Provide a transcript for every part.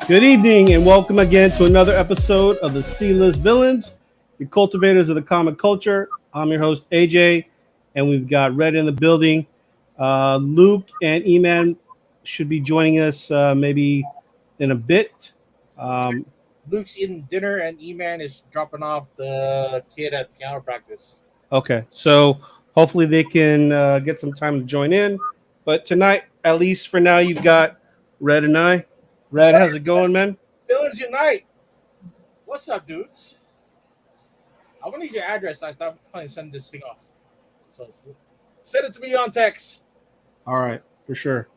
Good evening, and welcome again to another episode of the C-List Villains, your cultivators of the comic culture. I'm your host, AJ, and we've got Red in the building. Luke and E-Man should be joining us maybe in a bit. Um, Luke's eating dinner and E-Man is dropping off the kid at piano practice. okay, so hopefully they can get some time to join in. But tonight, at least for now, you've got Red and I. Red, how's it going, man? Villains Unite! What's up, dudes? I want to need your address. I thought I was send this thing off. So send it to me on text. All right, for sure.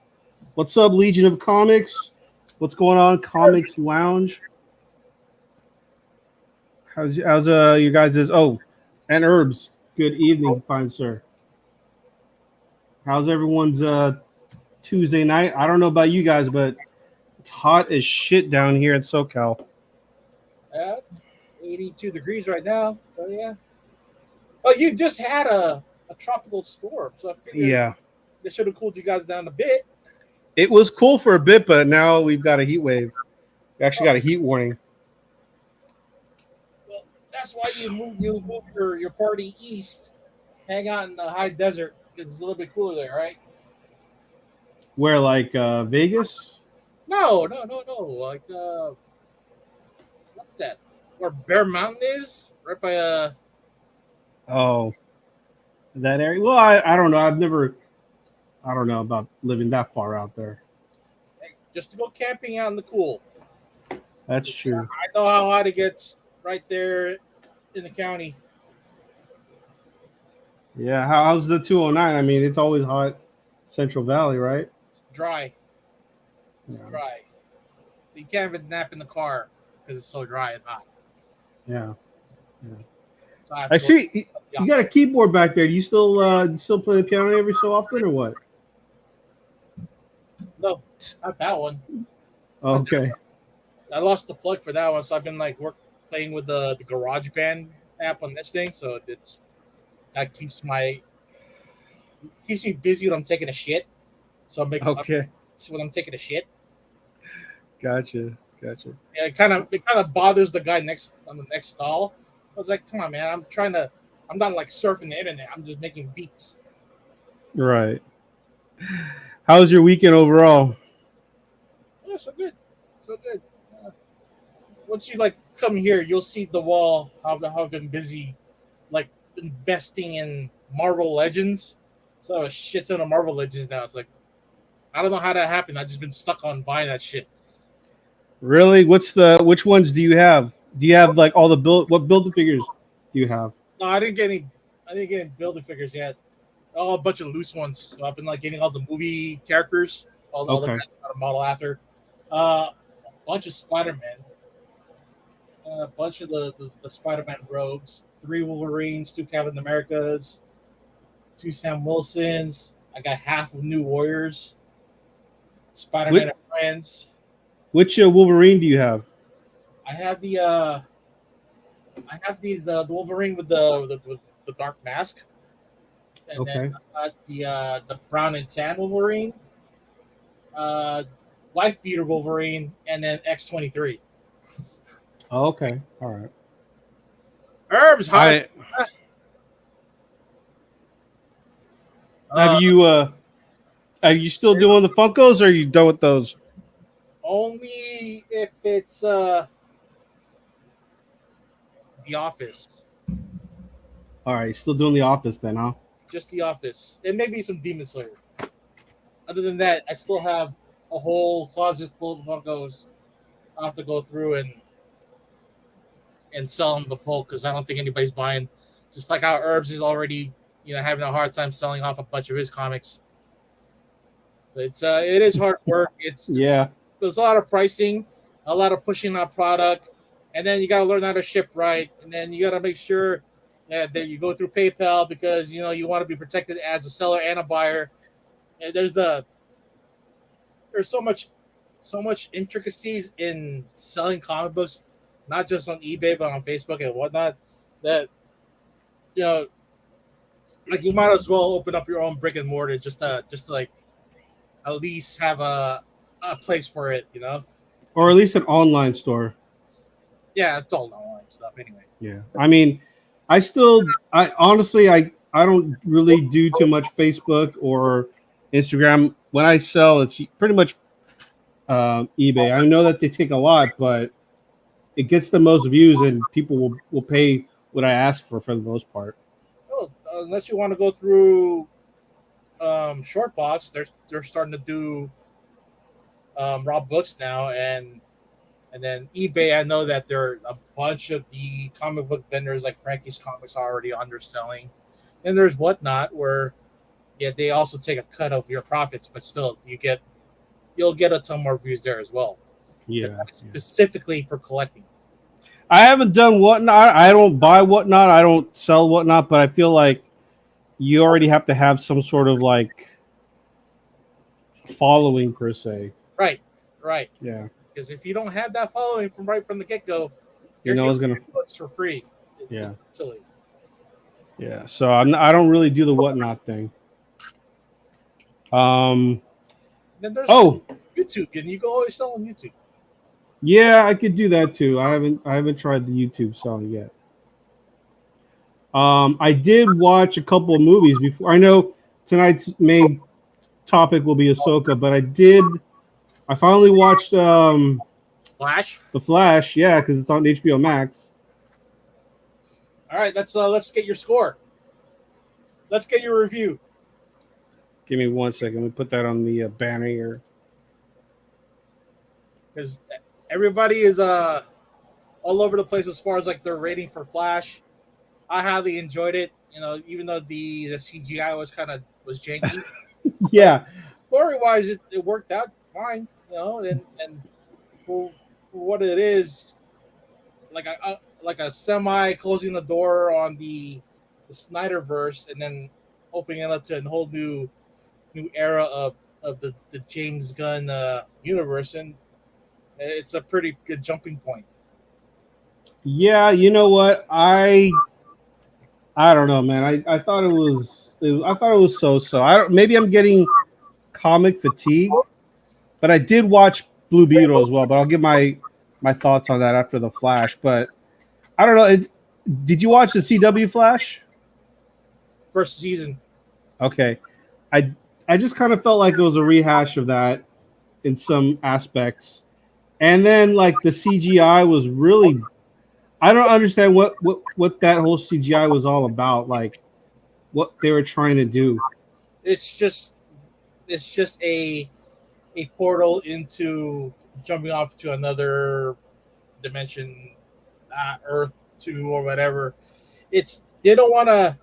What's up, Legion of Comics? What's going on, Comics Lounge? How's you guys' and Herbs? Good evening, fine sir. How's everyone's Tuesday night? I don't know about you guys, but it's hot as shit down here in SoCal. 82 degrees right now. Oh yeah. Oh, you just had a tropical storm, so I figured Yeah, they should have cooled you guys down a bit. it was cool for a bit, but now we've got a heat wave. We actually got a heat warning. Well, that's why you move your party east, hang out in the high desert because it's a little bit cooler there, right? Where, like Vegas? No. Like, what's that? Where Bear Mountain is? Right by Oh, that area. Well, I don't know. I don't know about living that far out there. just to go camping out in the cool. That's true. I know how hot it gets right there in the county. Yeah, how's the 209? I mean, it's always hot, Central Valley, right? It's dry. Yeah. Dry. You can't even nap in the car because it's so dry and hot. Yeah. So I have I to go- see you got a keyboard back there. Do you still play the piano every so often, or what? No, not that one. Okay. I lost the plug for that one, so I've been like playing with the Garage Band app on this thing. So that keeps me busy when I'm taking a shit. So Okay. when I'm taking a shit. Gotcha. Yeah, it kind of bothers the guy next on the next stall. I was like, come on, man, I'm not like surfing the internet. I'm just making beats. Right. How's your weekend overall? Yeah, so good. Once you like come here, you'll see the wall. How I've been busy, like investing in Marvel Legends. So a shit ton of Marvel Legends now. It's like I don't know how that happened. I've just been stuck on buying that shit. Really? Which ones do you have? Do you have like all the what build figures do you have? No, I didn't get any builder figures yet. All a bunch of loose ones. So I've been like getting all the movie characters, all the Okay. guys got a model after. A bunch of Spider-Man. A bunch of the Spider-Man rogues. 3 Wolverines, 2 Captain Americas, 2 Sam Wilsons. I got half of New Warriors. Spider-Man and Friends. Which Wolverine do you have? I have the Wolverine with the dark mask. And Okay. then I got the brown and tan Wolverine, wife beater Wolverine, and then X-23. Oh, okay. All right. Herbs, high. Are you still doing the Funkos, or are you done with those? Only if it's The Office. All right, still doing the Office then, huh? Just The Office. And maybe some Demon Slayer. Other than that, I still have a whole closet full of Funkos. I'll have to go through and sell them the bulk because I don't think anybody's buying. Just like how Herbs is already, having a hard time selling off a bunch of his comics. So it is hard work. Yeah. There's a lot of pricing, a lot of pushing out product, and then you got to learn how to ship right, and then you got to make sure that you go through PayPal because you want to be protected as a seller and a buyer. And there's so much intricacies in selling comic books, not just on eBay but on Facebook and whatnot. That like you might as well open up your own brick and mortar just to like at least have a place for it. or at least an online store. Yeah, it's all online stuff anyway. Yeah, I mean, I honestly, I don't really do too much Facebook or Instagram. When I sell, it's pretty much eBay. I know that they take a lot, but it gets the most views, and people will pay what I ask for the most part. Well, unless you want to go through Shortbox, they're starting to do raw books now, and then eBay. I know that there are a bunch of the comic book vendors like Frankie's Comics are already underselling, and there's Whatnot where yeah they also take a cut of your profits, but still you'll get a ton more views there as well. Yeah, yeah. Specifically for collecting. I haven't done whatnot. I don't buy whatnot. I don't sell whatnot. But I feel like you already have to have some sort of like following per se. Right, right. Yeah, Because if you don't have that following from right from the get go, you you're know, getting it's gonna. your books for free. Yeah, Essentially. yeah. So I don't really do the whatnot thing. Um. Then there's Oh, YouTube, and you can always sell on YouTube. yeah, I could do that too. I haven't tried the YouTube selling yet. I did watch a couple of movies before. I know tonight's main topic will be Ahsoka, but I finally watched Flash. The Flash. Yeah, because it's on HBO Max. All right, let's get your score. Let's get your review. Give me 1 second. Let me put that on the banner here. Because everybody is all over the place as far as like their rating for Flash. I highly enjoyed it. You know, even though the CGI was janky. Yeah, Story wise, it worked out fine. You know, and for what it is, like a semi closing the door on the Snyderverse, and then opening it up to a whole new era of the James Gunn universe, and it's a pretty good jumping point. yeah. You know what? I don't know, man. I thought I thought it was so. I don't. Maybe I'm getting comic fatigue, but I did watch Blue Beetle as well. But I'll give my thoughts on that after the Flash. But I don't know. Did you watch the CW Flash? First season, Okay, I I just kind of felt like it was a rehash of that in some aspects, and then like the CGI was really. I don't understand what that whole CGI was all about. Like what they were trying to do. it's just it's just a portal into jumping off to another dimension, Earth two or whatever. It's they don't want to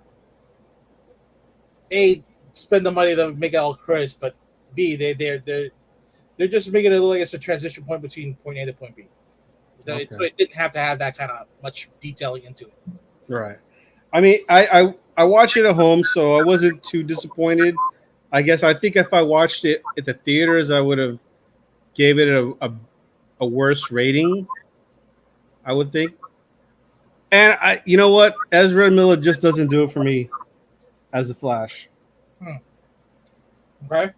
a spend the money to make it all crisp, but b they're just making it look like it's a transition point between point A to point B. So Okay. it didn't have to have that kind of much detailing into it. Right. I mean, I watched it at home, so I wasn't too disappointed. I think if I watched it at the theaters, I would have gave it a worse rating. I would think. And you know what, Ezra Miller just doesn't do it for me as the Flash. Hmm. Okay.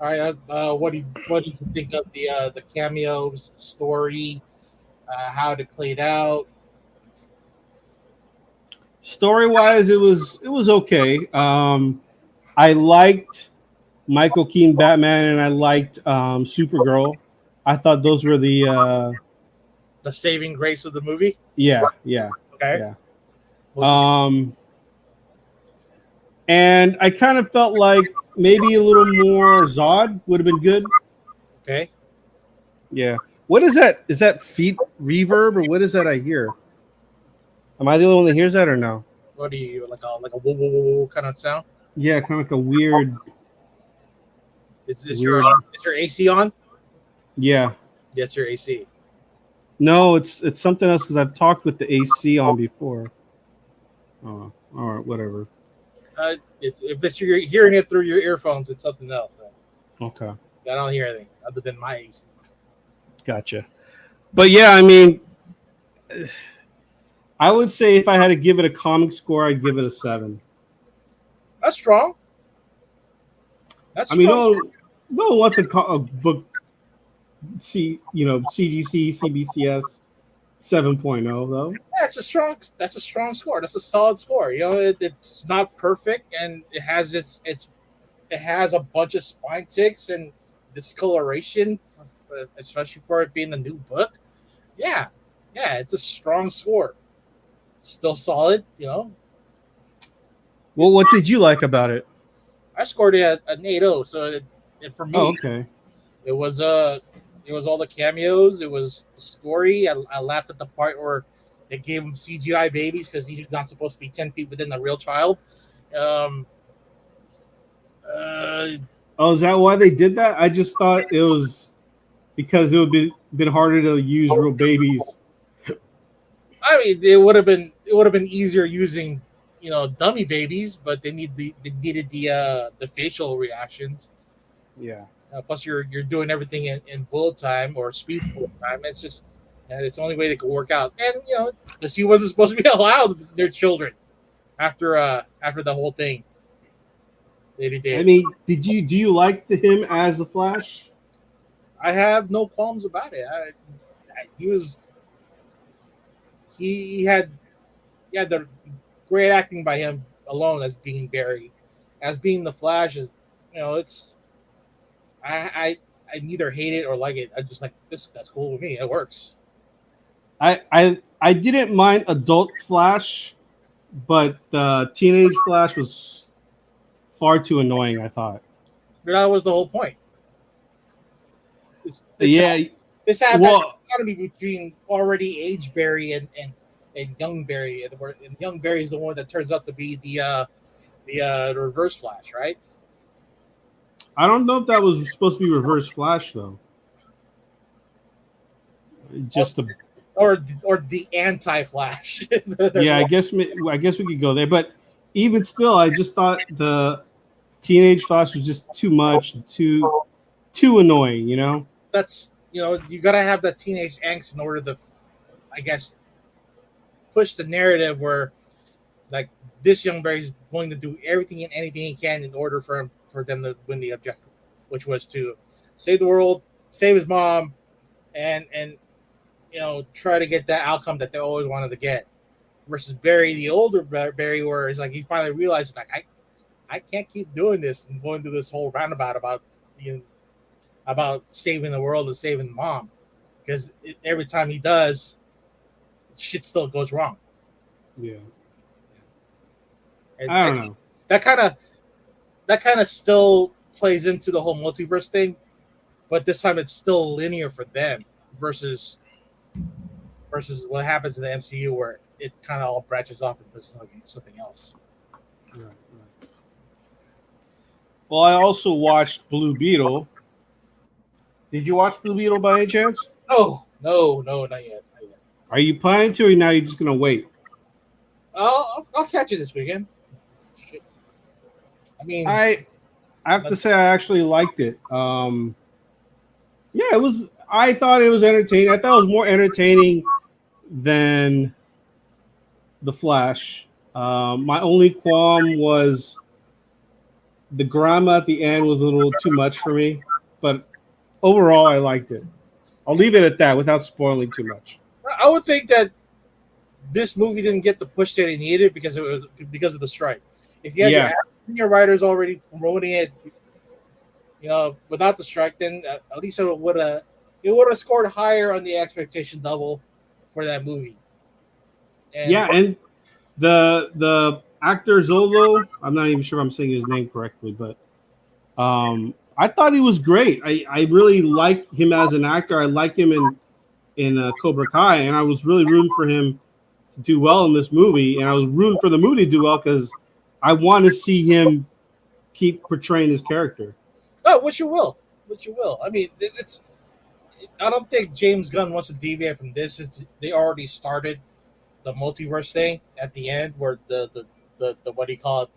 All right. What do you think of the cameos, story, how it played out? Story wise, it was okay. I liked Michael Keaton Batman, and I liked Supergirl. I thought those were the The saving grace of the movie. yeah, yeah, Okay. yeah. Was Um, and I kind of felt like maybe a little more Zod would have been good. okay. Yeah. What is that? Is that feet reverb or what is that I hear? Am I the only one that hears that or no? What do you like a whoa whoa whoa, whoa kind of sound? Yeah, kind of like a weird, Is weird. your AC on? Yeah. Yes, your AC. No, it's something else because I've talked with the AC on before. Oh, all right, whatever. If it's you're hearing it through your earphones, it's something else. Then. Okay, I don't hear anything other than my AC. gotcha. But yeah, I mean, I would say if I had to give it a comic score, I'd give it a 7. That's strong. That's I mean, strong. no one wants a book CGC CBCS 7.0 though. That's a strong score. That's a solid score. It's not perfect, and it has a bunch of spine ticks and discoloration, especially for it being a new book. Yeah, yeah, it's a strong score. Still solid. Well, what did you like about it? I scored it at an 8.0. So for Oh, me, okay. it was it was all the cameos. It was the story. I laughed at the part where they gave him CGI babies because he's not supposed to be 10 feet within a real child. Um, uh, Oh, is that why they did that? I just thought it was because it would be been harder to use real babies. I mean, it would have been easier using dummy babies, but they needed the facial reactions. Yeah. Plus, you're doing everything in bullet time or speed bullet time. It's the only way they could work out. And because he wasn't supposed to be allowed their children after the whole thing that he I did. mean, do you like him as the Flash? I have no qualms about it. He was he had the great acting by him alone as being Barry, as being the Flash is it's I neither hate it or like it. I just like this. That's cool with me. It works. I didn't mind adult Flash, but teenage Flash was far too annoying. I thought. But that was the whole point. It's Yeah. that Well, dichotomy between already aged Barry and young Barry, and young Barry is the one that turns out to be the Reverse Flash, right? I don't know if that was supposed to be Reverse Flash though. Just the Or the anti Flash. yeah. I guess we could go there, but even still, I just thought the teenage Flash was just too much, too annoying. That's you gotta have that teenage angst in order to, I guess, push the narrative where like this young Barry's going to do everything and anything he can in order for them to win the objective, which was to save the world, save his mom, and try to get that outcome that they always wanted to get. Versus Barry, the older Barry, where it's like he finally realized like I can't keep doing this and going through this whole roundabout about saving the world and saving mom, because every time he does, shit still goes wrong. Yeah. And I don't know. that kind of that kind of still plays into the whole multiverse thing, but this time it's still linear for them versus what happens in the MCU where it kind of all branches off into something else. Right, right. Well, I also watched Blue Beetle. Did you watch Blue Beetle by any chance? No, not yet. Not yet. Are you planning to, or now you're just gonna wait? I'll catch it this weekend. Shit. I mean, I have to say I actually liked it. Yeah, it was. I thought it was entertaining. I thought it was more entertaining than The Flash. My only qualm was the drama at the end was a little too much for me, but overall I liked it. I'll leave it at that without spoiling too much. I would think that this movie didn't get the push that it needed because of the strike. If you had your writers already promoting it, without the strike, then at least it would have scored higher on the expectation level for that movie. And the actor Zolo, I'm not even sure if I'm saying his name correctly, but I thought he was great. I really like him as an actor. I like him in Cobra Kai, and I was really rooting for him to do well in this movie, and I was rooting for the movie to do well because I want to see him keep portraying his character. Oh, which you will. I mean, it's. I don't think James Gunn wants to deviate from this. They already started the multiverse thing at the end, where the what do you call it,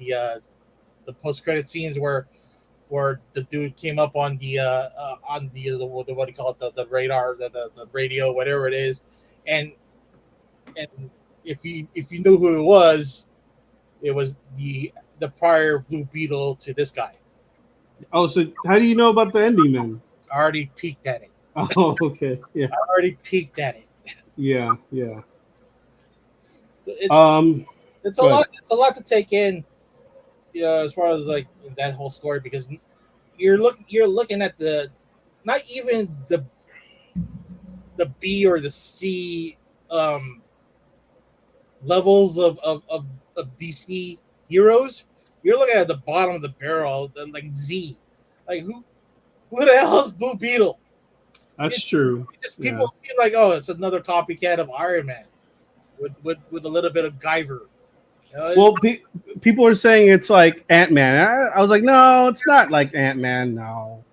the post credit scenes where the dude came up on the what do you call it, the radar, the radio, whatever it is, and if you knew who it was the prior Blue Beetle to this guy. Oh, so how do you know about the ending then? I already peeked at it. Oh, okay. Yeah. I already peeked at it. Yeah. Yeah. It's Um, it's a but lot. It's a lot to take in, as far as like that whole story, because you're looking at the not even the B or the C um, levels of DC heroes. You're looking at the bottom of the barrel, like Z. Like who the hell is Blue Beetle? that's It, true. it just Yeah. people seem like, oh, it's another copycat of Iron Man with a little bit of Guyver. You know, Well, people are saying it's like Ant Man. I was like, no, it's not like Ant Man. No,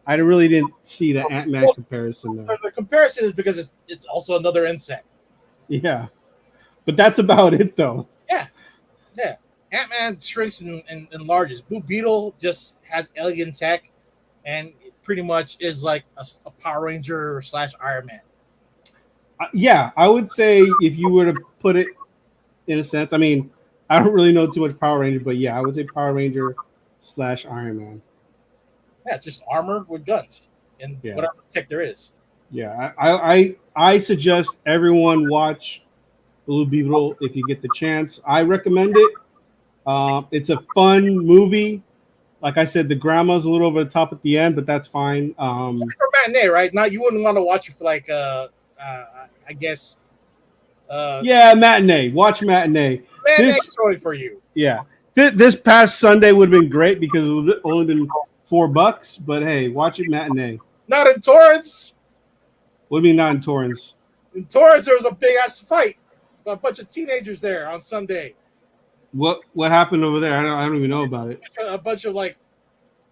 I really didn't see the Ant Man well, comparison there. the comparison is because it's also another insect. Yeah, but that's about it, though. Yeah, yeah. Ant Man shrinks and enlarges. Blue Beetle just has alien tech, and it pretty much is like a Power Ranger slash Iron Man. Yeah, I would say if you were to put it in a sense, I mean, I don't really know too much Power Ranger, but yeah, I would say Power Ranger slash Iron Man. Yeah, it's just armor with guns and Yeah, whatever tech there is. yeah. I suggest everyone watch Blue Beetle if you get the chance. I recommend it. It's a fun movie. Like I said, the grandma's a little over the top at the end, but that's fine. For matinee, right? Not you wouldn't want to watch it for like I guess Yeah, matinee. Watch matinee. matinee This, showing for you. yeah, this past Sunday would have been great because it would have only been $4. But hey, watch it matinee. Not in Torrance. What do you mean not in Torrance? In Torrance, there was a big ass fight. A bunch of teenagers there on Sunday. What happened over there? I don't even know about it. A bunch of like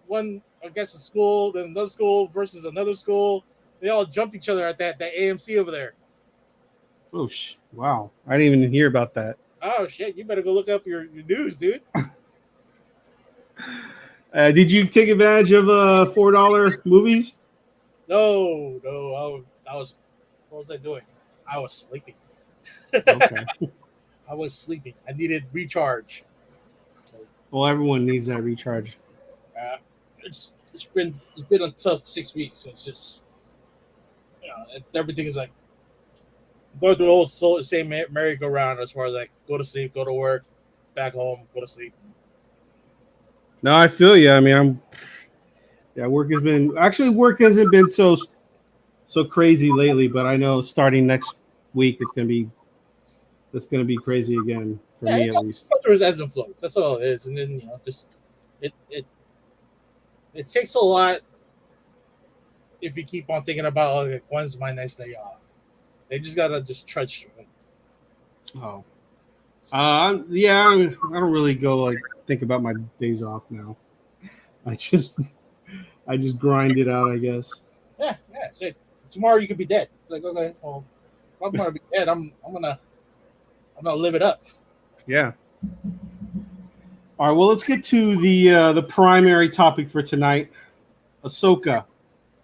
one, I guess, a school, then another school versus another school. They all jumped each other at that AMC over there. Oh wow! I didn't even hear about that. Oh shit! You better go look up your news, dude. Did you take advantage of $4 movies? No. I was. What was I doing? I was sleeping. Okay. I was sleeping. I needed recharge. Well, everyone needs that recharge. Uh, it's been a tough 6 weeks. So it's just everything is like going through the whole same merry-go-round as far as like go to sleep, go to work, back home, go to sleep. No, I feel you. I mean, work hasn't been so crazy lately, but I know starting next week it's gonna be crazy again for Yeah, me at least. there's ebbs and flows. That's all it is, and then just it takes a lot if you keep on thinking about like, when's my next day off. They just gotta just trudge through it. Oh, yeah. I don't really go like think about my days off now. I just I just grind it out, I guess. Yeah. So tomorrow you could be dead. It's like okay, well, if I'm gonna be dead. I'm gonna live it up. Yeah. All right. Well, let's get to the primary topic for tonight. Ahsoka.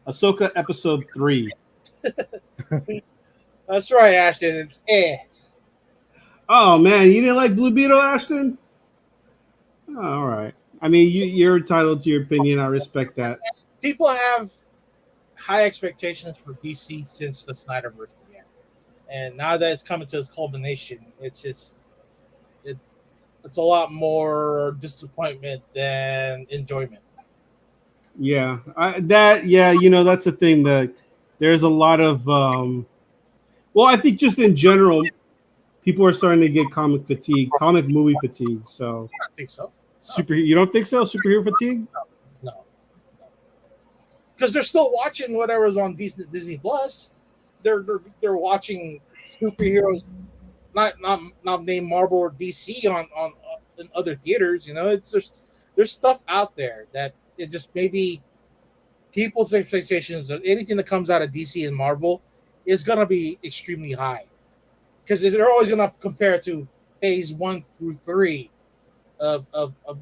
Ahsoka episode 3. That's right, Ashton. It's Oh man, you didn't like Blue Beetle, Ashton? Oh, all right. I mean, you're entitled to your opinion. I respect that. people have high expectations for DC since the Snyderverse began, and now that it's coming to its culmination, it's it's a lot more disappointment than enjoyment. Yeah, that's the thing. That there's a lot of well, I think just in general, people are starting to get comic fatigue, comic movie fatigue. So I don't think so. you don't think so? Superhero fatigue? No, because they're still watching whatever's on Disney Plus. They're watching superheroes, not named Marvel or DC on in other theaters. It's there's stuff out there that it just maybe people's expectations of anything that comes out of DC and Marvel is gonna be extremely high because they're always gonna compare to phase 1 through 3 of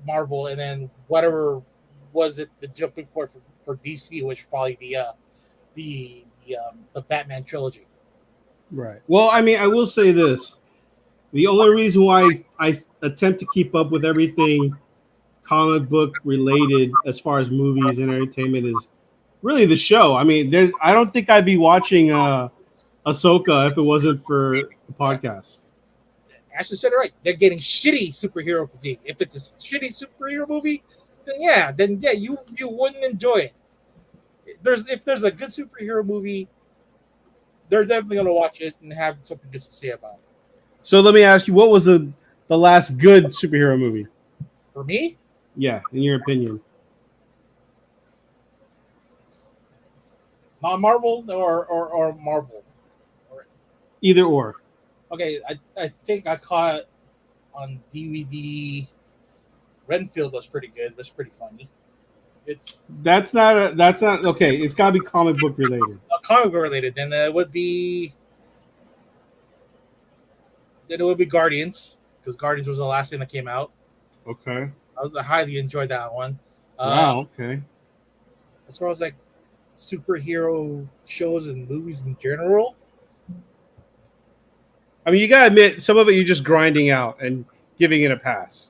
Marvel, and then whatever was it the jumping point for DC, which probably the Batman trilogy. Right. Well, I mean, I will say this: the only reason why I attempt to keep up with everything comic book related as far as movies and entertainment is really the show. I mean, there's I don't think I'd be watching Ahsoka if it wasn't for the Yeah. podcast. Ashley said it right. They're getting shitty superhero fatigue. If it's a shitty superhero movie, then yeah, you wouldn't enjoy it. If there's a good superhero movie, they're definitely gonna watch it and have something good to say about it. So let me ask you, what was the last good superhero movie? For me, Yeah, in your opinion. not Marvel or Marvel. Either or. Okay, I think I caught on DVD. Renfield was pretty good. Was pretty funny. It's That's not okay. It's got to be comic book related. comic book related. Then it would be Guardians because Guardians was the last thing that came out. Okay. I highly enjoyed that one. Wow. Okay. As far as like superhero shows and movies in general, I mean, you gotta admit, some of it you're just grinding out and giving it a pass.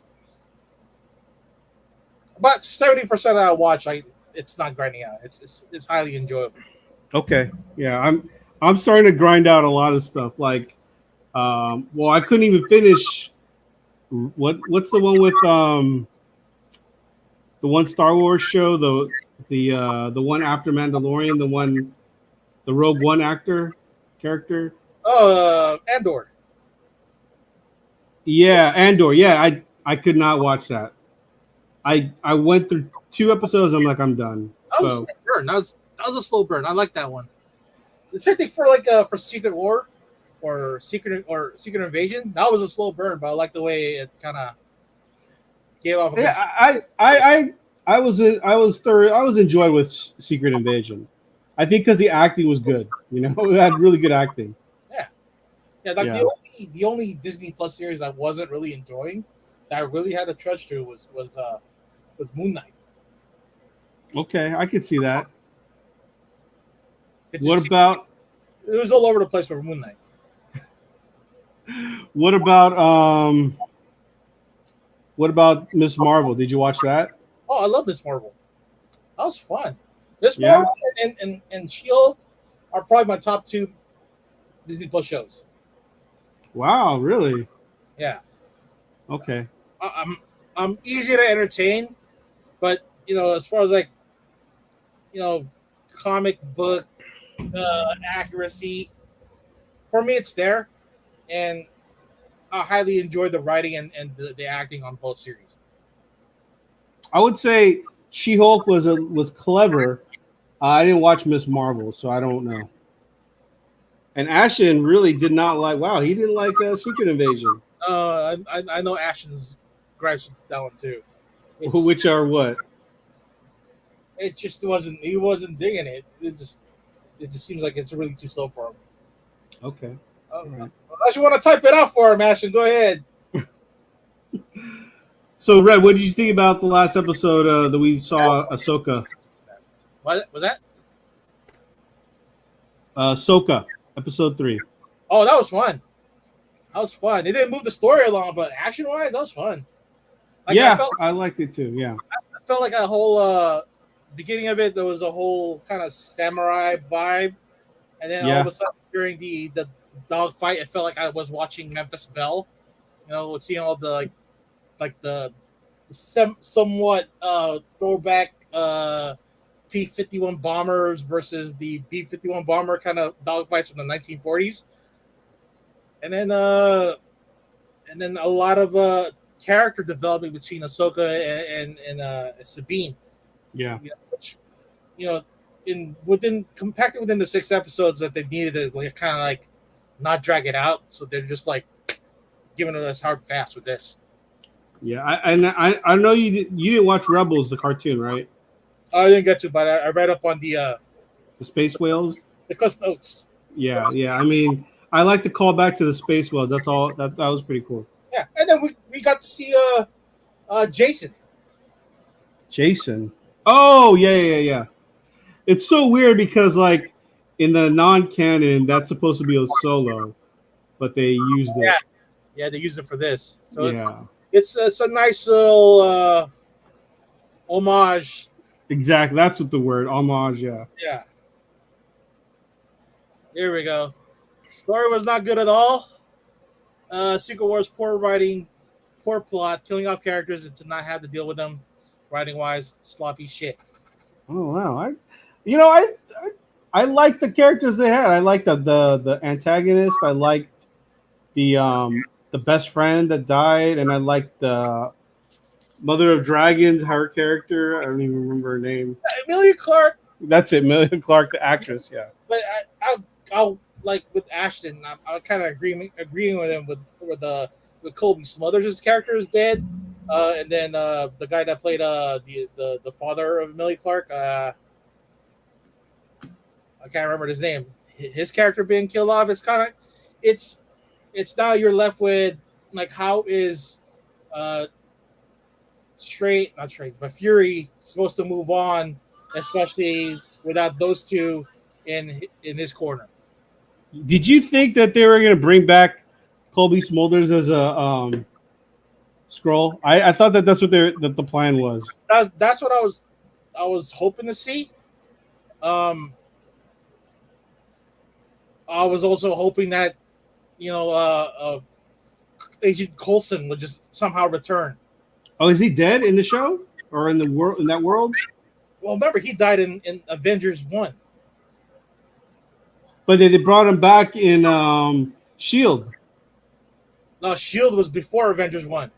about 70% I watch, it's not grinding out. It's highly enjoyable. Okay. Yeah, I'm starting to grind out a lot of stuff. Like, well, I couldn't even finish. What's the one with the one Star Wars show, the one after Mandalorian, the Rogue One character. Andor. Yeah, Andor. Yeah, I could not watch that. I went through 2 episodes. I'm like, I'm done. That was a So slow burn. That was a slow burn. I like that one. The same thing for for Secret War or Secret Invasion. That was a slow burn, but I like the way it kind of gave off. yeah, I was enjoyed with Secret Invasion. I think because the acting was good. You know, it had really good acting. Yeah, yeah. Like Yeah. the only Disney Plus series I wasn't really enjoying that I really had to trudge through was Moon Knight. Okay, I could see that. It What just about it was all over the place for Moon Knight. what about um what about Miss Marvel? Did you watch that? Oh, I love Miss Marvel. That was fun. Miss Yeah. Marvel and Shield are probably my top two Disney Plus shows. Wow, really? Yeah, Okay. I'm easy to entertain, but as far as comic book accuracy, for me it's there, and I highly enjoyed the writing and the acting on both series. I would say She-Hulk was clever. I didn't watch Miss Marvel, so I don't know. And Ashton really did not like. Wow, he didn't like Secret Invasion, I know Ashton's gripes with that one too. which are what? It just wasn't. He wasn't digging it. It just seems like it's really too slow for him. Okay. All right. Unless you want to type it out for him, Ashton, go ahead. So, Red, what did you think about the last episode that we saw Ahsoka? What was that? Ahsoka, episode 3. Oh, that was fun. That was fun. It didn't move the story along, but action-wise, that was fun. Yeah, I liked it too. Yeah. I felt like a whole beginning of it. There was a whole kind of samurai vibe, and then all of a sudden during the dog fight, it felt like I was watching Memphis Belle. Seeing all the the somewhat throwback P-51 bombers versus the B-51 bomber kind of dogfights from the 1940s, and then a lot of character development between Ahsoka and Sabine. Yeah. Which compacted within the 6 episodes that they needed to kind of not drag it out, so they're just giving it us hard and fast with this. Yeah, I know you didn't watch Rebels, the cartoon, right? I didn't get to, but I read up on the space whales. The Cliff Notes. Yeah. I mean, I like to call back to the space whales. That's all. That was pretty cool. Yeah, and then we got to see Jason. Jason. Oh yeah. It's so weird because in the non-canon, that's supposed to be a solo, but they used it. Yeah, they used it for this. So yeah. it's a nice little homage. Exactly. That's what the word homage. Yeah. Yeah. Here we go. Story was not good at all. Secret Wars poor writing, poor plot, killing off characters and to not have to deal with them, writing wise, sloppy shit. Oh wow. You know, I like the characters they had. I liked the antagonist. I liked the best friend that died, and I liked the Mother of Dragons. Her character. I don't even remember her name. Amelia Clark, That's it. Million Clark, the actress. Yeah. but I'll like with Ashton. I'm kind of agreeing with him with Colby Smothers' character is dead, and then the guy that played the father of Amelia Clark. I can't remember his name. His character being killed off. It's kind of it's it's now you're left with like how is uh not straight, but Fury supposed to move on, especially without those two in his corner. Did you think that they were going to bring back Colby Smulders as a scroll? I thought that that the plan was. That's what I was hoping to see. Um, I was also hoping that you know Agent Coulson would just somehow return. Oh, is he dead in the show or in the world in that world? Well, remember he died in Avengers 1. But they brought him back in Shield. No, Shield was before Avengers 1.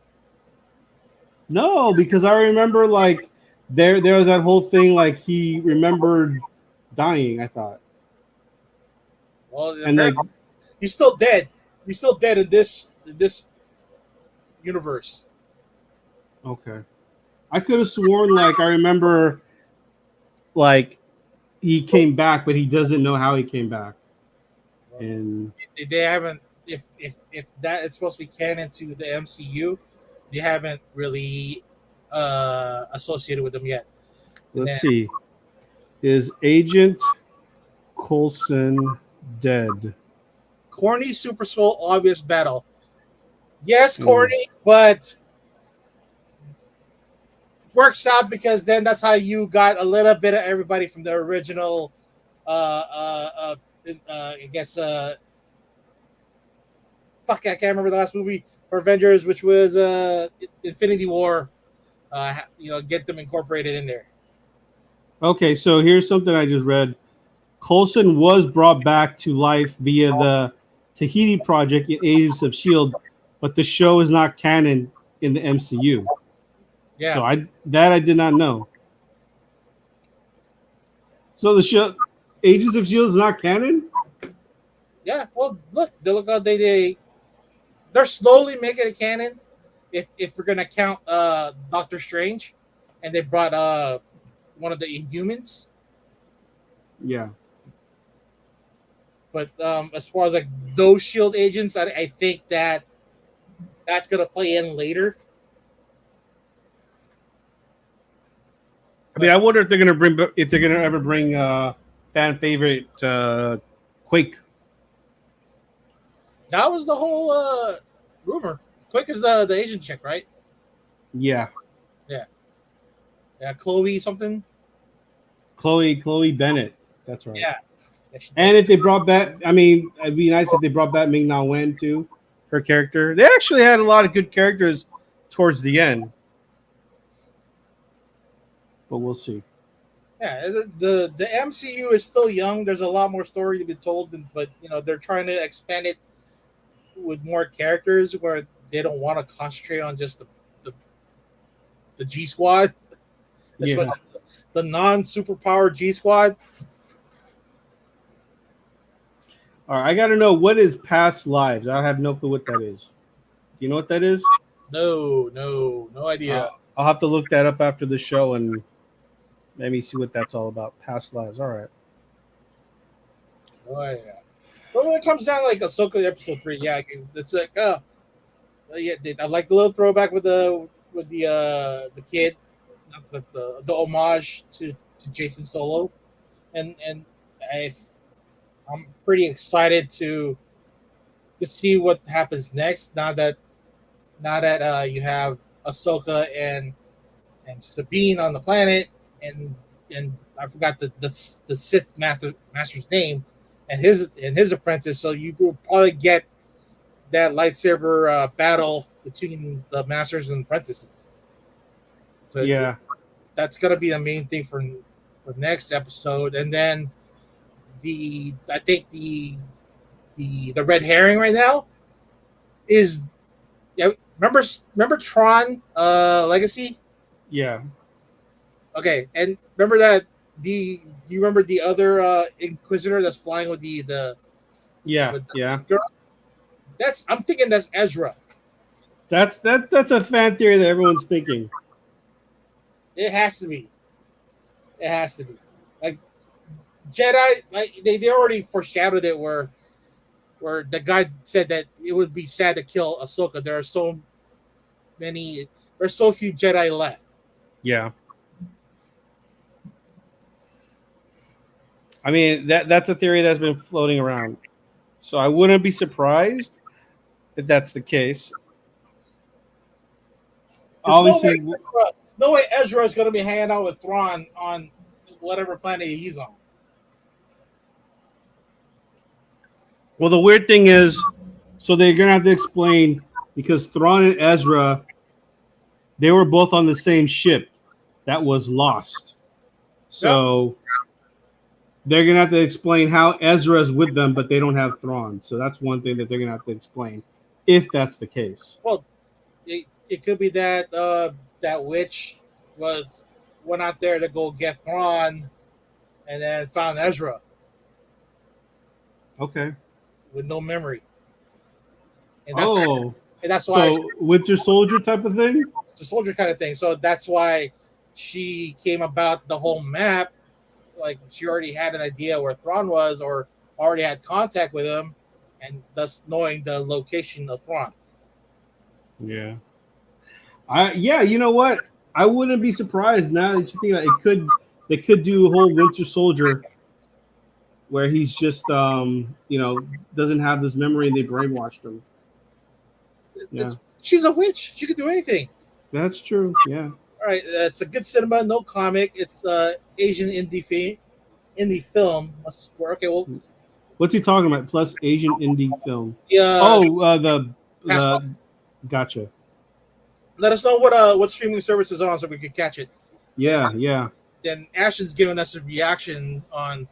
No, because I remember like there was that whole thing like he remembered dying. I thought, Well, and like he's still dead. He's still dead in this universe. okay, I could have sworn like I remember like he came back, but he doesn't know how he came back. And They haven't if that is supposed to be canon to the MCU, they haven't really associated with them yet. let's see, is Agent Coulson dead? Corny Super Soul obvious battle. Yes, corny, but works out because then that's how you got a little bit of everybody from the original. I guess. Fuck, I can't remember the last movie for Avengers, which was Infinity War. Get them incorporated in there. Okay, so here's something I just read. Coulson was brought back to life via the Tahiti Project in Agents of S.H.I.E.L.D., but the show is not canon in the MCU. Yeah. So I did not know. So the show Agents of S.H.I.E.L.D. is not canon? Yeah. Well, look how they're slowly making it canon. If we're gonna count Doctor Strange, and they brought one of the Inhumans. Yeah. But as far as like those Shield agents, I think that's gonna play in later. I mean, I wonder if they're gonna ever bring fan favorite Quake. That was the whole rumor. Quick is the Asian chick, right? Yeah. Yeah, Chloe something. Chloe Bennett. That's right. Yeah. And if they brought back, I mean, it'd be nice if they brought back Ming Na Wen too, her character. They actually had a lot of good characters towards the end, but we'll see. Yeah, the MCU is still young. There's a lot more story to be told, but they're trying to expand it with more characters where they don't want to concentrate on just the G Squad. Yeah. The non superpower G Squad. All right, I got to know what is past lives. I have no clue what that is. Do you know what that is? No idea. I'll have to look that up after the show and maybe see what that's all about. Past lives. All right. Oh yeah. But when it comes down to like Ahsoka episode 3, yeah, it's like yeah, I like the little throwback with the kid, not the homage to Jason Solo, and I'm pretty excited to see what happens next. Now that you have Ahsoka and Sabine on the planet, and I forgot the Sith master's name, and his apprentice. So you will probably get that lightsaber battle between the masters and apprentices. So Yeah. that's gonna be the main thing for next episode, and then I think the red herring right now is, yeah. Remember Tron Legacy? Yeah. Okay, and remember that do you remember the other Inquisitor that's flying with Yeah. with the Yeah. girl? I'm thinking that's Ezra. That's a fan theory that everyone's thinking. It has to be. It has to be. Like Jedi, like they already foreshadowed it where the guy said that it would be sad to kill Ahsoka. Many there's so few Jedi left. Yeah. I mean that's a theory that's been floating around. So I wouldn't be surprised if that's the case. There's Obviously, No way Ezra is going to be hanging out with Thrawn on whatever planet he's on. well, the weird thing is, so they're gonna have to explain because Thrawn and Ezra, they were both on the same ship that was lost. So they're gonna have to explain how Ezra's with them, but they don't have Thrawn. So that's one thing that they're gonna have to explain, if that's the case. Well, it could be that that witch went out there to go get Thrawn, and then found Ezra Okay. with no memory, and Oh, that's why so Winter Soldier type of thing. the soldier kind of thing. So that's why she came about the whole map. Like she already had an idea where Thrawn was, or already had contact with him, and thus knowing the location of Thrawn. Yeah. Yeah, you know what? I wouldn't be surprised now that you think about it. They could do a whole Winter Soldier where he's just doesn't have this memory and they brainwashed him. Yeah. She's a witch. She could do anything. That's true. Yeah. All right, it's a good cinema, no comic. It's Asian indie film. Okay, well, What's he talking about? Plus Asian indie film. yeah. The gotcha. Let us know what streaming service is on so we can catch it. Yeah, yeah. Then Ashton's giving us a reaction on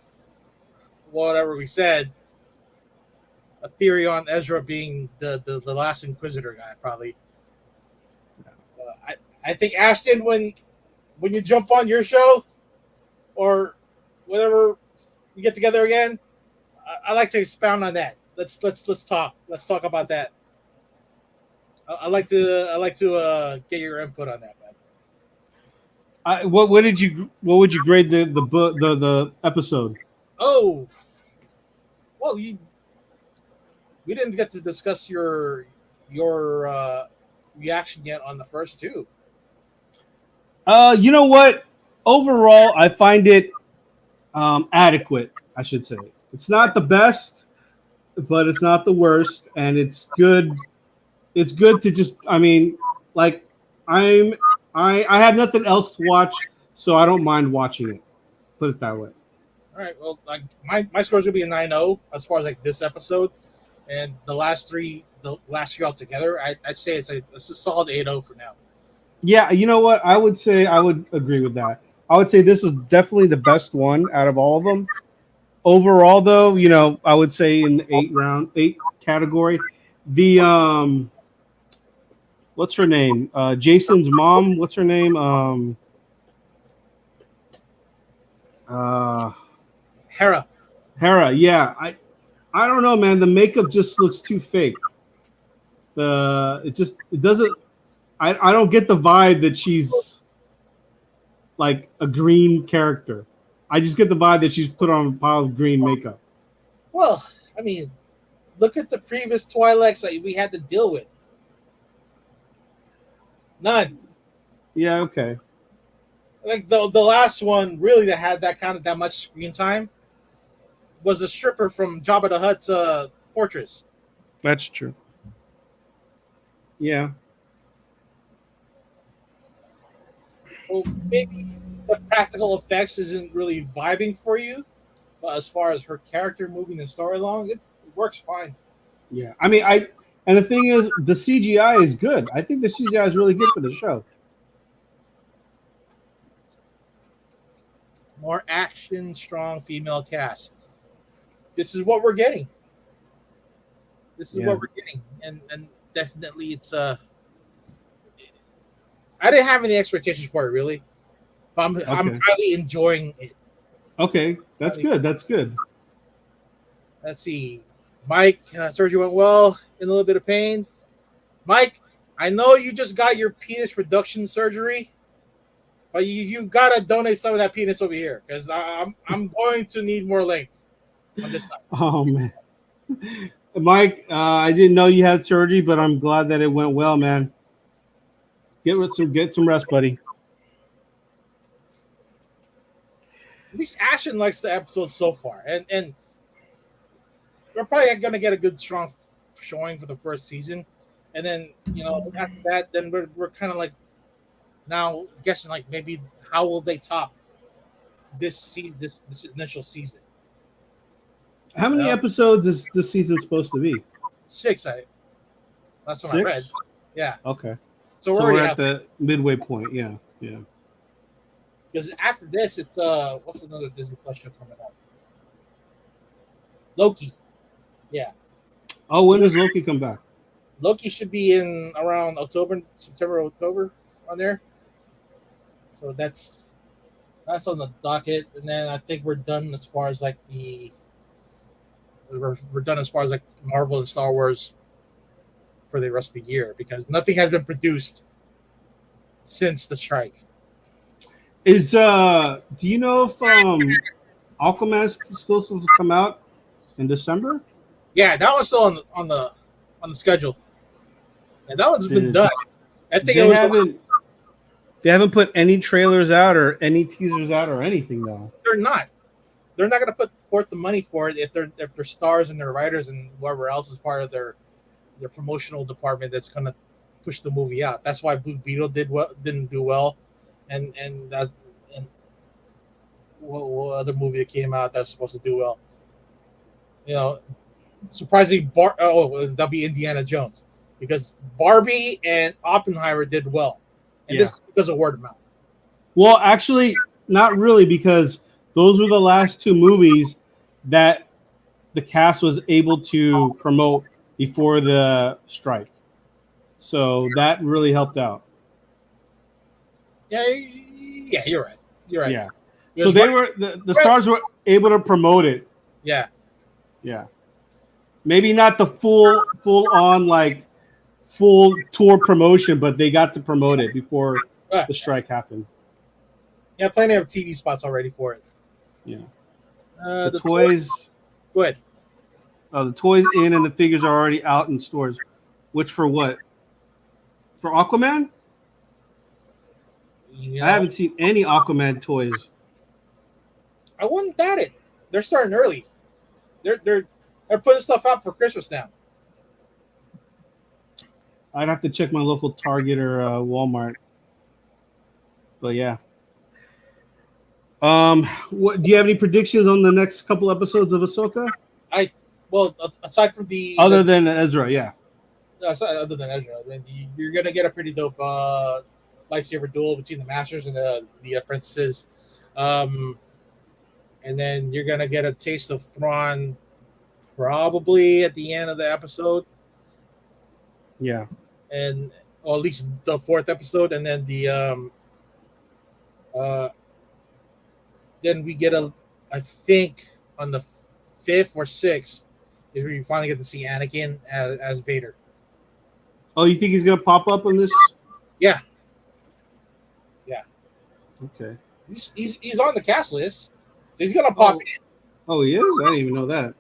whatever we said. A theory on Ezra being the last Inquisitor guy, probably. I think Ashton, when you jump on your show or whatever we get together again, I like to expound on that. Let's talk. Let's talk about that. I like to get your input on that, man. What would you grade the episode? Oh, well, we didn't get to discuss your reaction yet on the first two. You know what? Overall, I find it adequate. I should say it's not the best, but it's not the worst, and it's good. It's good to just. I mean, like I have nothing else to watch, so I don't mind watching it. Put it that way. All right. Well, like my score is gonna be a 9-0 as far as like this episode, and the last three altogether, I'd say it's a solid 8-0 for now. Yeah, you know what? I would say I would agree with that. I would say this is definitely the best one out of all of them. Overall, though, I would say in the 8 category, the what's her name? Jason's mom. What's her name? Hera. Hera. Yeah, I don't know, man. The makeup just looks too fake. It doesn't. I don't get the vibe that she's like a green character. I just get the vibe that she's put on a pile of green makeup. Well, I mean, look at the previous Twi'leks that we had to deal with. None. Yeah, okay. Like the last one really that had that much screen time was a stripper from Jabba the Hutt's fortress. That's true. Yeah. So maybe the practical effects isn't really vibing for you, but as far as her character moving the story along, it works fine. Yeah, I mean, and the thing is, the CGI is good. I think the CGI is really good for the show. More action, strong female cast. This is what we're getting. This is Yeah. what we're getting, and definitely it's I didn't have any expectations for it really, but I'm Okay. highly enjoying it. Okay, that's good. That's good. Let's see, Mike, surgery went well. In a little bit of pain, Mike. I know you just got your penis reduction surgery, but you gotta donate some of that penis over here because I'm going to need more length on this side. Oh man, Mike, I didn't know you had surgery, but I'm glad that it went well, man. Get some rest, buddy. At least Ashton likes the episode so far, and we're probably gonna get a good strong showing for the first season, and then after that, then we're kind of like now guessing like maybe how will they top this initial season? How many Well, episodes is this season supposed to be? 6. That's what I read. 6. Yeah, Okay, so so we're we're already at the midway point. Yeah, yeah. because after this, it's what's another Disney Plus show coming up? Loki. Yeah, Oh, when does Loki come back? Loki should be in around September, October on there. So that's on the docket, and then I think we're done as far as like we're done as far as like Marvel and Star Wars for the rest of the year because nothing has been produced since the strike. Is do you know if Aquaman is still supposed to come out in December? Yeah, that one's still on the schedule, and that one's been Dude, done. I think it they was haven't put any trailers out or any teasers out or anything though. they're not. They're not going to put forth the money for it if they're stars and their writers and whoever else is part of their promotional department that's going to push the movie out. That's why Blue Beetle didn't do well, and that's and what other movie that came out that's supposed to do well. Surprisingly, that'll be Indiana Jones because Barbie and Oppenheimer did well, and Yeah. this is because of word of mouth. Well, actually, not really, because those were the last two movies that the cast was able to promote before the strike. So that really helped out. Yeah, you're right. You're right. Yeah. So the stars were able to promote it. Yeah. Yeah. Maybe not the full on like full tour promotion, but they got to promote it before the strike happened. Yeah, plenty of TV spots already for it. Yeah. The toys. Go ahead. The toys in and the figures are already out in stores. Which for what? For Aquaman? I haven't seen any Aquaman toys. I wouldn't doubt it. They're starting early. They're putting stuff out for Christmas now. I'd have to check my local Target or Walmart. But yeah. What do you have any predictions on the next couple episodes of Ahsoka? Aside from other than Ezra, yeah. Other than Ezra, I mean, you're gonna get a pretty dope lightsaber duel between the masters and the apprentices, and then you're gonna get a taste of Thrawn probably at the end of the episode. Yeah, or at least the 4th episode, and then then we get I think on the 5th or 6th is where you finally get to see Anakin as Vader. Oh, you think he's gonna pop up on this? Yeah. Okay. He's on the cast list, so he's gonna pop in. Oh, he is? I didn't even know that.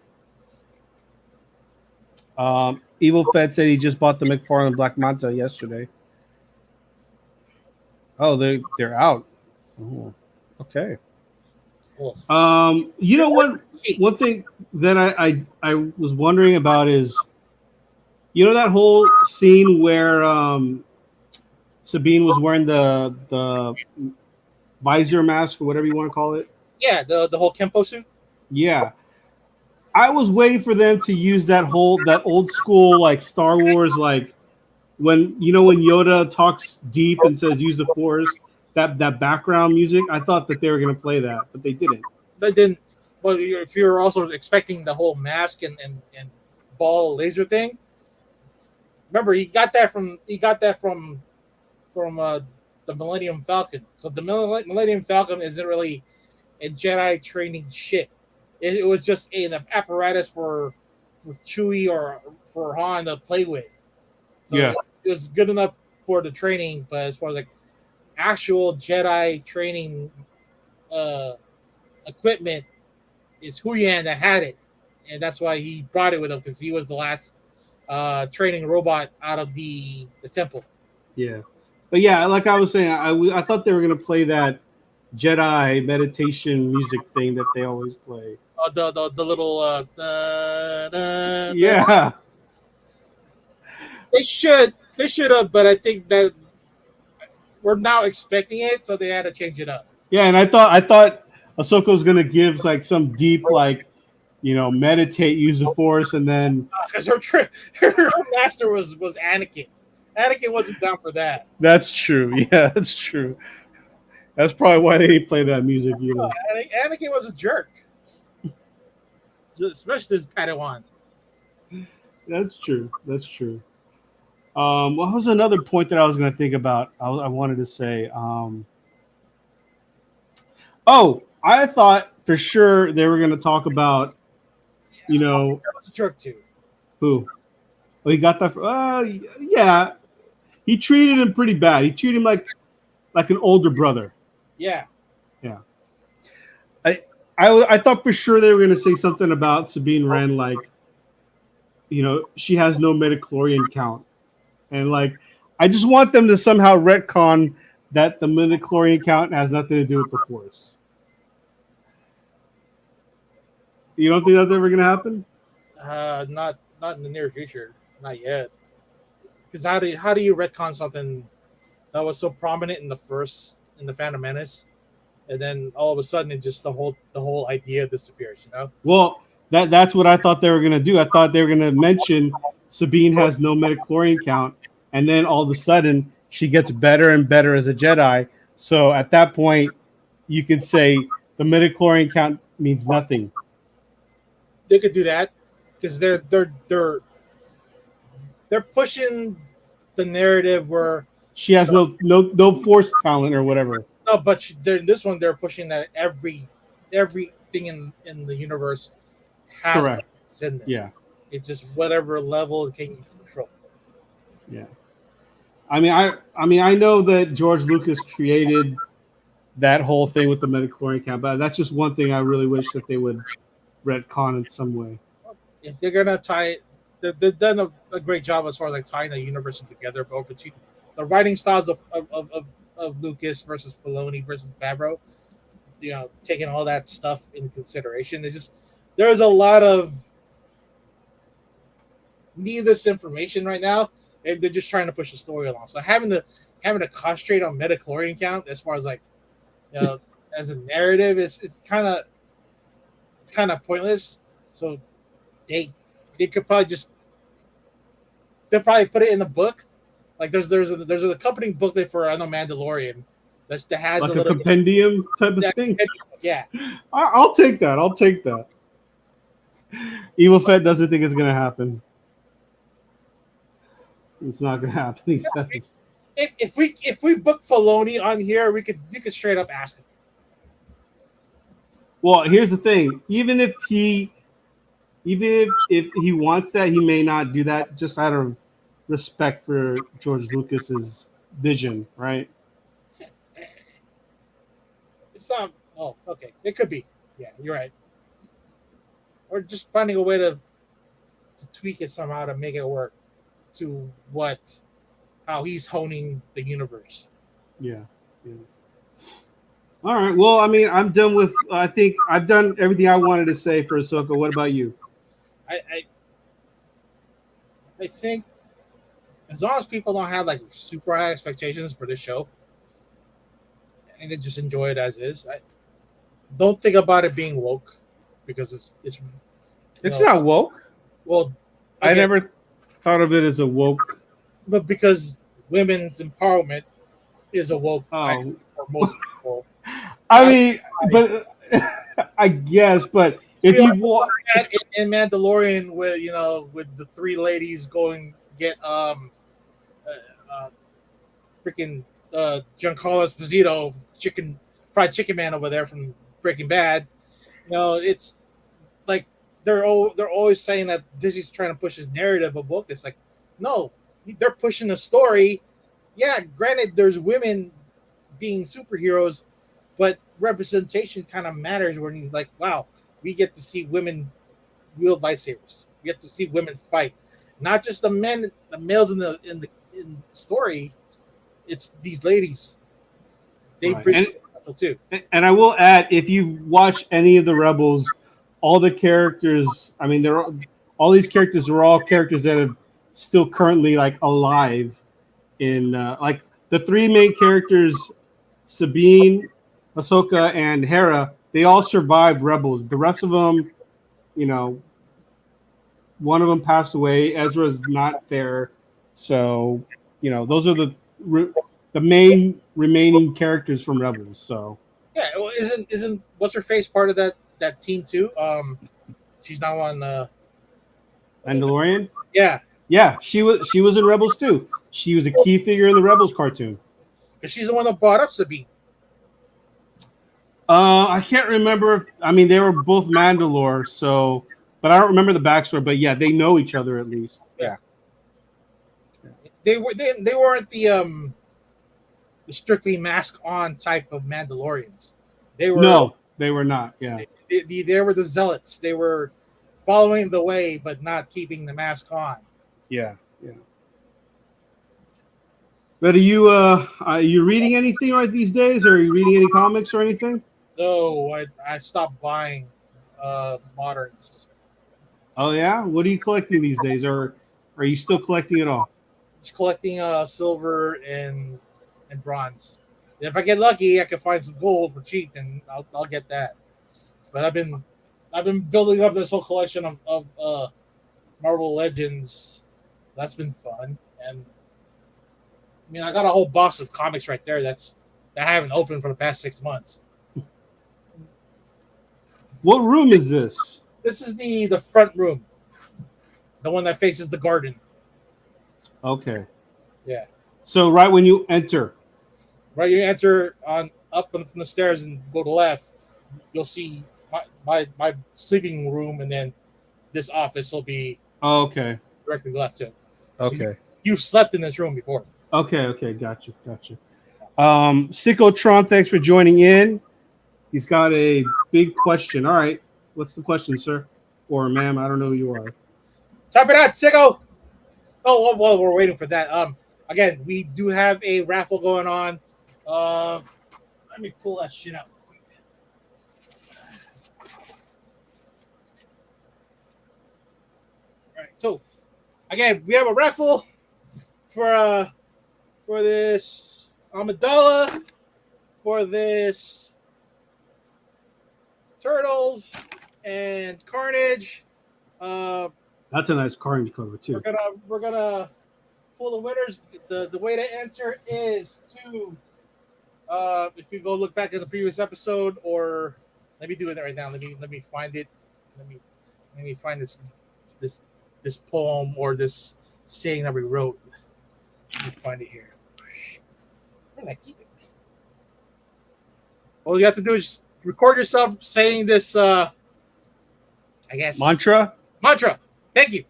Evil Fed said he just bought the McFarlane Black Manta yesterday. Oh, they're out. Oh, okay. You know what? One thing that I was wondering about is, you know, that whole scene where Sabine was wearing the visor mask or whatever you want to call it. Yeah, the whole Kempo suit. Yeah, I was waiting for them to use that old school like Star Wars like when when Yoda talks deep and says use the Force, that background music. I thought that they were gonna play that, but they didn't. But then, but if you're also expecting the whole mask and ball laser thing, remember he got that from the Millennium Falcon. So the Millennium Falcon isn't really a Jedi training ship. It was just an apparatus for Chewie or for Han to play with. So Yeah, it was good enough for the training, but as far as like actual Jedi training uh, equipment, it's Huyan that had it, and that's why he brought it with him because he was the last training robot out of the temple. yeah, but yeah, like I was saying, I thought they were gonna play that Jedi meditation music thing that they always play. The little Yeah, they should have, but I think that we're now expecting it, so they had to change it up. yeah, and I thought Ahsoka was gonna give like some deep like meditate, use the Force, and then Because her master was Anakin. Anakin wasn't down for that. that's true. Yeah, that's true. That's probably why they didn't play that music either. Anakin was a jerk, especially his Padawans. That's true. That's true. What was another point that I was going to think about? I wanted to say. Oh, I thought for sure they were going to talk about, That was a jerk too. who? Oh, he got that. Yeah, he treated him pretty bad. He treated him like an older brother. Yeah, Yeah. I thought for sure they were going to say something about Sabine Wren, like, she has no midichlorian count. And like, I just want them to somehow retcon that the midichlorian count has nothing to do with the Force. You don't think that's ever going to happen? not in the near future, not yet. Because how do you retcon something that was so prominent in the Phantom Menace, and then all of a sudden it just the whole idea disappears. You know? Well, that's what I thought they were going to do. I thought they were going to mention Sabine has no midichlorian count, and then all of a sudden she gets better and better as a Jedi. So at that point, you could say the midichlorian count means nothing. They could do that because they're pushing the narrative where She has no Force talent or whatever. no, but this one they're pushing that everything in the universe has Correct. in there. Yeah. It's just whatever level it can control. Yeah. I know that George Lucas created that whole thing with the midichlorian count, but that's just one thing I really wish that they would retcon in some way. If they're gonna tie it, they've done a great job as far as like tying the universes together, both between the writing styles of Lucas versus Filoni versus Favreau. Taking all that stuff into consideration. There's a lot of needless information right now, and they're just trying to push the story along. So having to concentrate on midichlorian count as far as like as a narrative is it's kind of pointless. So they could probably they'll probably put it in a book. Like there's an accompanying booklet for I know Mandalorian that has Like a a little compendium type of thing. yeah. I'll take that. I'll take that. Evil Fett doesn't think it's gonna happen. It's not gonna happen. He says. If we book Filoni on here, you could straight up ask him. Well, here's the thing. Even if he wants that, he may not do that just out of respect for George Lucas's vision, right? It's not. Oh, okay. It could be. Yeah, you're right. Or just finding a way to tweak it somehow to make it work to how he's honing the universe. Yeah. Yeah. All right. Well, I'm done with. I think I've done everything I wanted to say for Ahsoka. What about you? I I think as long as people don't have like super high expectations for this show, and then just enjoy it as is. I don't think about it being woke because it's It's not woke. well I again, never thought of it as a woke. but because women's empowerment is a woke Oh, item for most people. I That's mean, why but I guess. But if we you also want, had in Mandalorian with with the three ladies going get uh freaking Giancarlo Esposito chicken fried chicken man over there from Breaking Bad. It's like they're always saying that Disney's trying to push his narrative of book. It's like no, they're pushing a story. Yeah, granted, there's women being superheroes, but representation kind of matters when he's like, wow, we get to see women wield lightsabers. We get to see women fight, not just the males in the story. It's these ladies. They right? bring something special too. And I will add, if you watch any of the Rebels, all the characters. I mean, all these characters are all characters that are still currently like alive in like the three main characters, Sabine, Ahsoka, and Hera. They all survived Rebels. The rest of them, you know, one of them passed away. Ezra's not there, so those are the main remaining characters from Rebels. So Yeah, well, isn't what's her face part of that team too? She's now on. Mandalorian, Yeah, yeah, she was in Rebels too. She was a key figure in the Rebels cartoon. because she's the one that brought up Sabine. I can't remember. I mean, they were both Mandalore, so, but I don't remember the backstory. But yeah, they know each other at least. Yeah, Yeah. they weren't the strictly mask on type of Mandalorians. They were No, they were not. Yeah. they were the zealots. They were following the way, but not keeping the mask on. Yeah. Yeah. But are you reading anything right these days? Or are you reading any comics or anything? No, I stopped buying moderns. Oh yeah. What are you collecting these days, or are you still collecting it all? Just collecting silver and bronze. If I get lucky, I can find some gold for cheap, and I'll get that. But I've been building up this whole collection of Marvel Legends. That's been fun, and I mean I got a whole box of comics right there that I haven't opened for the past 6 months. What room is this? This is the front room, the one that faces the garden. Okay. Yeah, So right when you enter. right. You enter on up from the stairs and go to left. You'll see my sleeping room, and then this office will be Oh, okay. directly left to. So Okay. you've slept in this room before. Okay. Okay. Gotcha. Gotcha. Tron, thanks for joining in. He's got a big question. All right. What's the question, sir? Or ma'am, I don't know who you are. Top it out, sicko. Oh, well, while we're waiting for that, again, we do have a raffle going on. Let me pull that shit out. All right, so again, we have a raffle for this Amidala, for this Turtles and Carnage. That's a nice orange cover too. We're gonna pull the winners. The way to enter is to if you go look back at the previous episode, or let me do it right now. Let me find it. Let me find this poem or this saying that we wrote. Let me find it here. Where did I keep it? All you have to do is record yourself saying this. I guess Mantra. Thank you,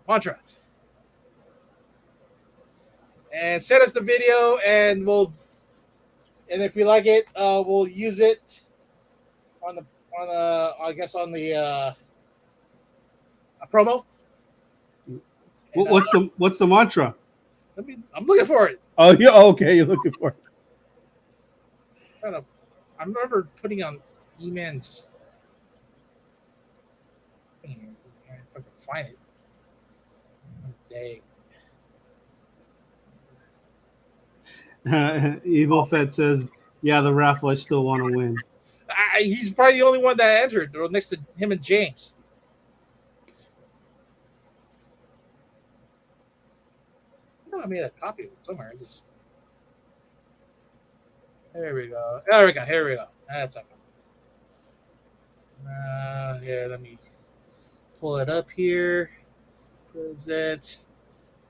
mantra. And send us the video, and if we like it, we'll use it on the a promo. And, What's the mantra? I'm looking for it. Oh, yeah. Okay, you're looking for it. I remember putting on E-Man's. If I can find it. Dang. Evil Fed says, Yeah, the raffle. I still want to win. He's probably the only one that entered, or next to him and James. I made a copy of it somewhere. There we go. Here we go. That's okay. Here, let me pull it up here. Present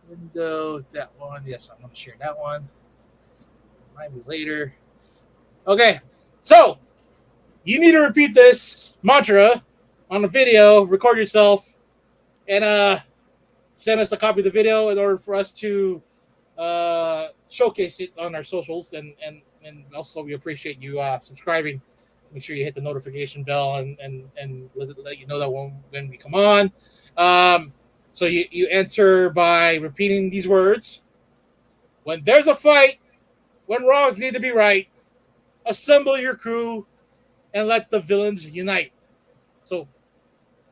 window. That one. Yes, I'm going to share that one. Remind me later. Okay, so you need to repeat this mantra on the video. Record yourself, and send us a copy of the video in order for us to showcase it on our socials, and also we appreciate you subscribing. Make sure you hit the notification bell and let you know that when we come on. So you enter by repeating these words. When there's a fight, when wrongs need to be right, assemble your crew and let the villains unite. So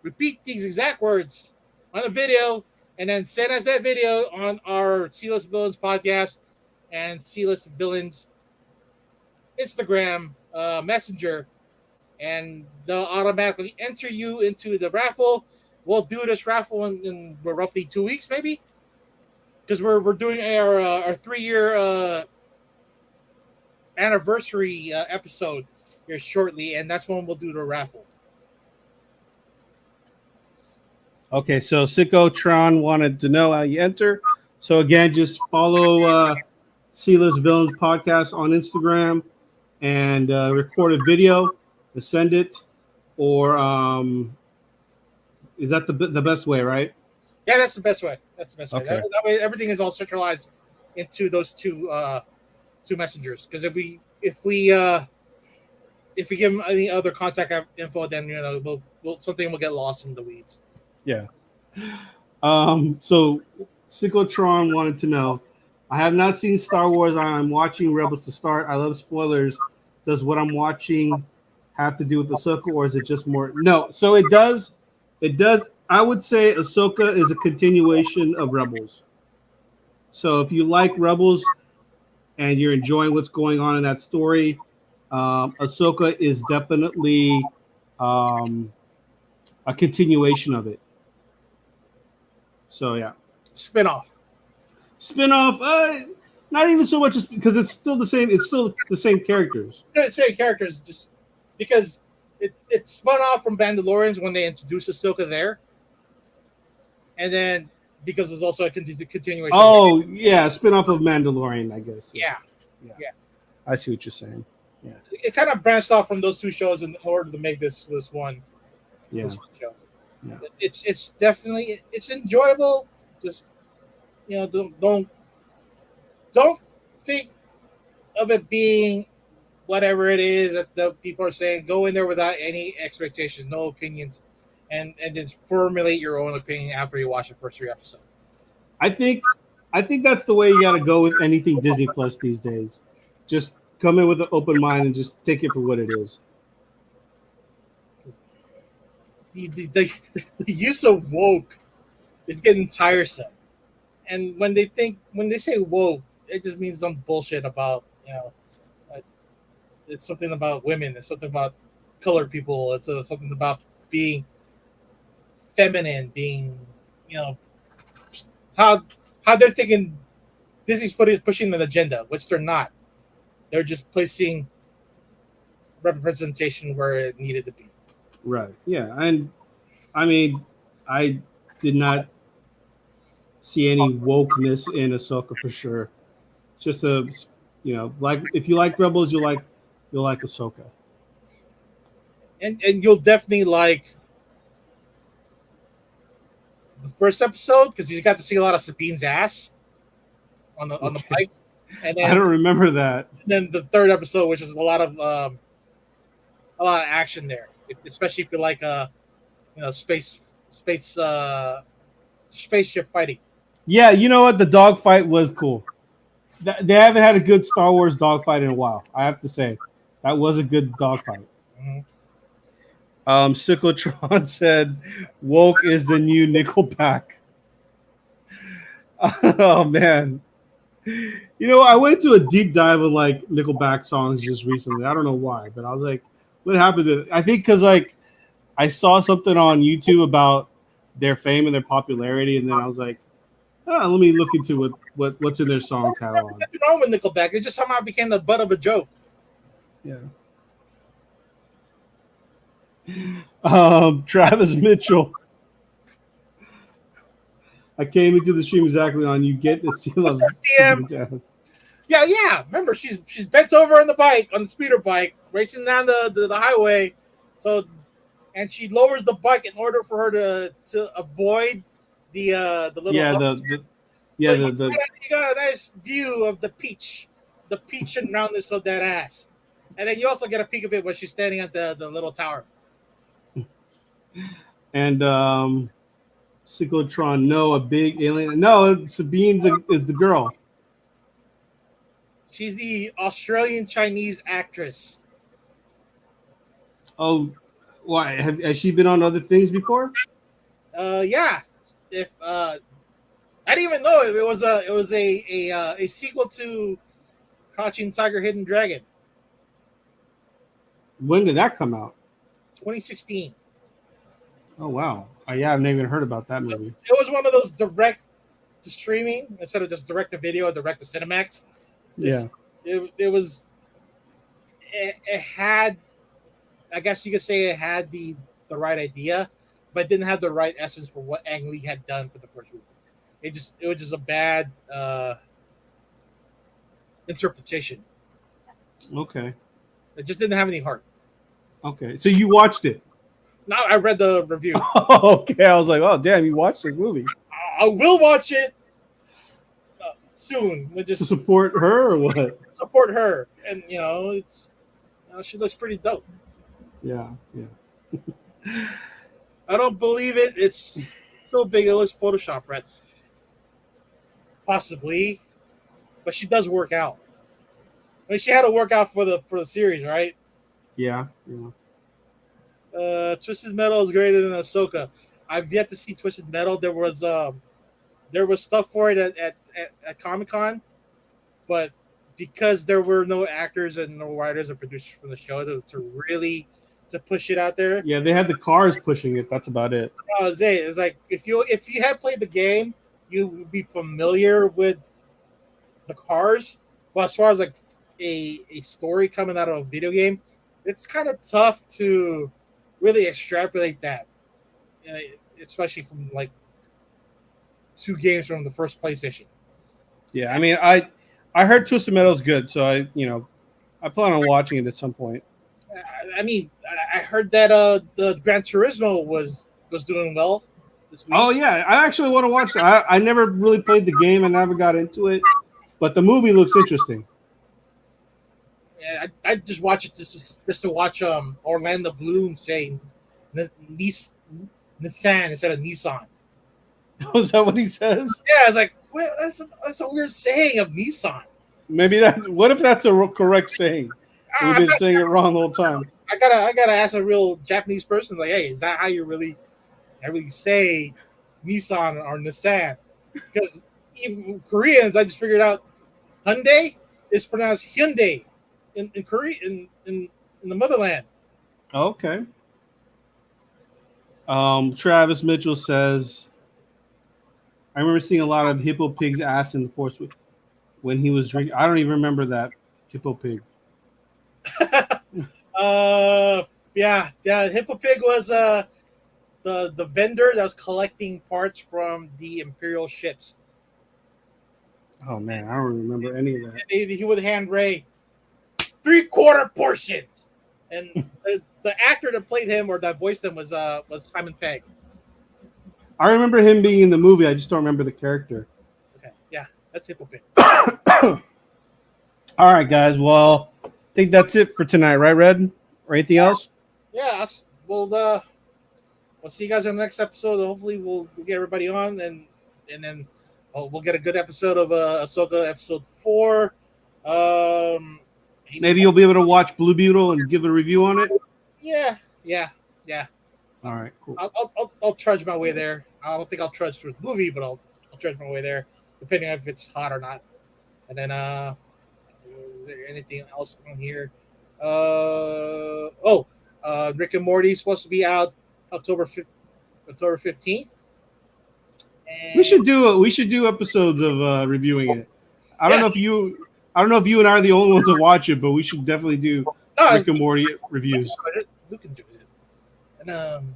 repeat these exact words on the video, and then send us that video on our C-List Villains podcast and C-List Villains Instagram messenger, and they'll automatically enter you into the raffle. We'll do this raffle in roughly 2 weeks, maybe, because we're doing our 3-year anniversary episode here shortly, and that's when we'll do the raffle. Okay, so Sicko Tron wanted to know how you enter. So again, just follow C-List Villains podcast on Instagram and record a video and send it, or is that the best way, right? Yeah, that's the best way. That's the best way. Okay. That way, everything is all centralized into those two messengers. Because if we give them any other contact info, then something will get lost in the weeds. Yeah. So Cyclotron wanted to know, I have not seen Star Wars. I'm watching Rebels to start. I love spoilers. Does what I'm watching have to do with Ahsoka, or is it just more? No. So it does. It does. I would say Ahsoka is a continuation of Rebels. So if you like Rebels and you're enjoying what's going on in that story, Ahsoka is definitely a continuation of it. So yeah, Spinoff. Not even so much because it's still the same. It's still the same characters. Same characters, just because it spun off from Mandalorians when they introduced Ahsoka there, and then because there's also a continuation. Oh yeah, spin-off of Mandalorian, I guess. Yeah. I see what you're saying. Yeah, it kind of branched off from those two shows in order to make this one. Yeah. This one show. Yeah. It's definitely enjoyable. Just don't think of it being whatever it is that the people are saying. Go in there without any expectations, no opinions, and then formulate your own opinion after you watch the first 3 episodes. I think that's the way you got to go with anything Disney Plus these days. Just come in with an open mind and just take it for what it is. The use of woke is getting tiresome, and when they say woke, it just means some bullshit about it's something about women, it's something about colored people, it's something about being feminine, being how they're thinking Disney's pushing an agenda, which they're not. They're just placing representation where it needed to be. Right. Yeah. And I mean, I did not see any wokeness in Ahsoka for sure. Just like if you like Rebels, you'll like Ahsoka. And you'll definitely like the first episode because you got to see a lot of Sabine's ass on the bike. And then, I don't remember that. Then the third episode, which is a lot of action there, especially if you like spaceship fighting. Yeah, you know what? The dogfight was cool. They haven't had a good Star Wars dogfight in a while. I have to say, that was a good dogfight. Mm-hmm. Cyclotron said, "Woke is the new Nickelback." Oh man, You know, I went into a deep dive of like Nickelback songs just recently. I don't know why, but I was like, what happened to it? I think because like I saw something on YouTube about their fame and their popularity, and then I was like, oh, let me look into what's in their song catalog. Nothing wrong with Nickelback. It just somehow became the butt of a joke. Yeah. Travis Mitchell. I came into the stream exactly on you get the seal What's of up, DM? Yeah. Remember, she's bent over on the bike, on the speeder bike, racing down the highway. So, and she lowers the bike in order for her to avoid the little Yeah, humps. the So yeah the you got a nice view of the peach and roundness of that ass, and then you also get a peek of it when she's standing at the little tower. and Cyclotron. No, a big alien. No, is the girl. She's the Australian Chinese actress. Oh, why has she been on other things before? Yeah. If I didn't even know it was a sequel to Crouching Tiger, Hidden Dragon, When did that come out? 2016. Oh wow, yeah, I've never even heard about that movie. It was one of those direct to streaming instead of just direct to video, direct to Cinemax. Yeah, It was it had, I guess you could say it had the right idea, but didn't have the right essence for what Ang Lee had done for the first movie. It was just a bad interpretation. okay, It just didn't have any heart. okay. So you watched it? Now I read the review. Okay, I was like, oh damn, you watched the movie I will watch it soon. We'll to just support her or what? support her, and it's she looks pretty dope. Yeah, yeah. I don't believe it. It's so big it looks Photoshop, right? Possibly, but she does work out. I mean, she had to work out for the series, right? Yeah, yeah. Twisted Metal is greater than Ahsoka. I've yet to see Twisted Metal. There was stuff for it at Comic Con, but because there were no actors and no writers or producers from the show to push it out there. Yeah, they had the cars pushing it. That's about it. I was saying, it's like if you had played the game, you would be familiar with the cars. But as far as like a story coming out of a video game, it's kind of tough to really extrapolate that, especially from like two games from the first PlayStation. Yeah, I mean, I heard Twisted Metal is good, so I plan on watching it at some point. I mean, I heard that the Gran Turismo was doing well this week. Oh yeah, I actually want to watch that. I never really played the game. I never got into it, but the movie looks interesting. Yeah, I just watch it just to watch Orlando Bloom say Nissan instead of Nissan. Is that what he says? Yeah, it's like that's a weird saying of Nissan. Maybe that. What if that's a correct saying? We've been saying it wrong the whole time. I gotta ask a real Japanese person, like, hey, is that how you really say Nissan or Nissan? Because even Koreans, I just figured out Hyundai is pronounced Hyundai in Korea in the motherland. Okay. Travis Mitchell says, I remember seeing a lot of Hippo Pig's ass in the Force when he was drinking. I don't even remember that Hippo Pig. Yeah, Hippo Pig was the vendor that was collecting parts from the Imperial ships. Oh man, I don't remember any of that. He would hand Ray 3/4 portions, and the actor that played him or that voiced him was Simon Pegg. I remember him being in the movie. I just don't remember the character. Okay, yeah, that's Hippo Pig. All right, guys. Well, I think that's it for tonight, right, Red? Or anything else? Yeah, we'll see you guys in the next episode. Hopefully, we'll get everybody on, and then we'll get a good episode of Ahsoka episode 4. Maybe you'll be able to watch Blue Beetle and give a review on it. Yeah. All right, cool. I'll trudge my way there. I don't think I'll trudge through the movie, but I'll trudge my way there, depending on if it's hot or not. And then is there anything else on here? Rick and Morty is supposed to be out October 15th. We should do episodes of reviewing it. I don't Yeah. know if you and I are the only ones to watch it, but we should definitely do Rick and Morty reviews. We can do it. And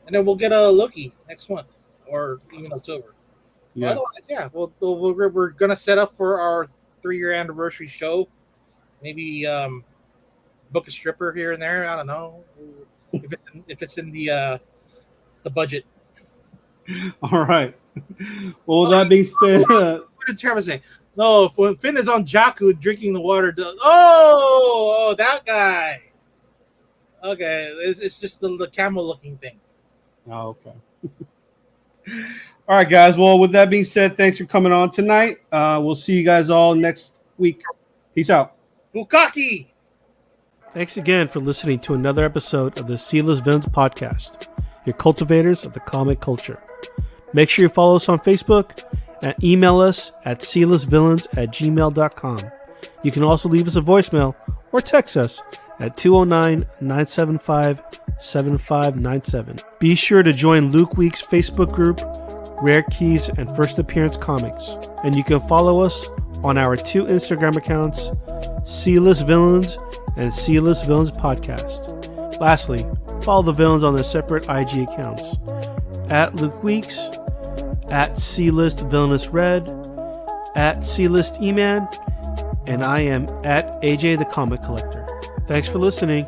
then we'll get a Loki next month or even October. Yeah. Otherwise, yeah, we're gonna set up for our 3-year anniversary show. Maybe book a stripper here and there. I don't know if it's in the budget. All right. Well, with that being said, What did Trevor say? No, when Finn is on Jakku drinking the water. Oh, that guy. Okay, it's just the camel looking thing. oh, okay. All right, guys. Well, with that being said, thanks for coming on tonight. We'll see you guys all next week. Peace out. Bukaki. Thanks again for listening to another episode of the Sealess Villains podcast, your cultivators of the comic culture. Make sure you follow us on Facebook and email us at sealessvillains@gmail.com. You can also leave us a voicemail or text us at 209-975-7597. Be sure to join Luke Week's Facebook group, Rare Keys and First Appearance Comics. And you can follow us on our 2 Instagram accounts, Sealess Villains and Sealess Villains Podcast. Lastly, follow the villains on their separate IG accounts, at Luke Weeks, at C-List Villainous Red, at C-List E-Man, and I am at AJ the Comic Collector. Thanks for listening.